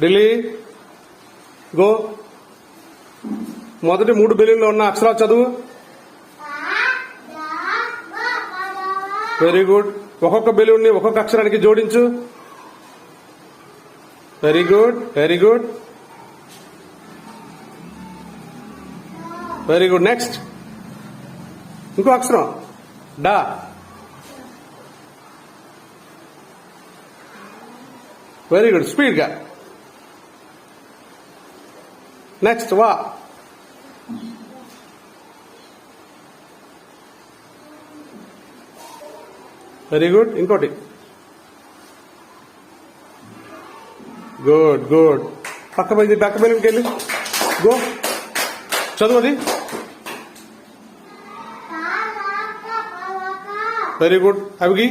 Delhi go. మొదటి 3 బెలూన్లో ఉన్న అక్షరాలు చదువు. Very good. ఒక్కొక్క బెలూన్ ని ఒక్కొక్క అక్షరానికి జోడించు. Very good, very good, very good. Next ఇంకో అక్షరం డా. వెరీ గుడ్, స్పీడ్ గా. నెక్స్ట్ వా. Very good. ఇంకోటి గుడ్ గుడ్. పక్క బెలూన్కి వెళ్ళి గో చదువు అది. Very good. అవిగి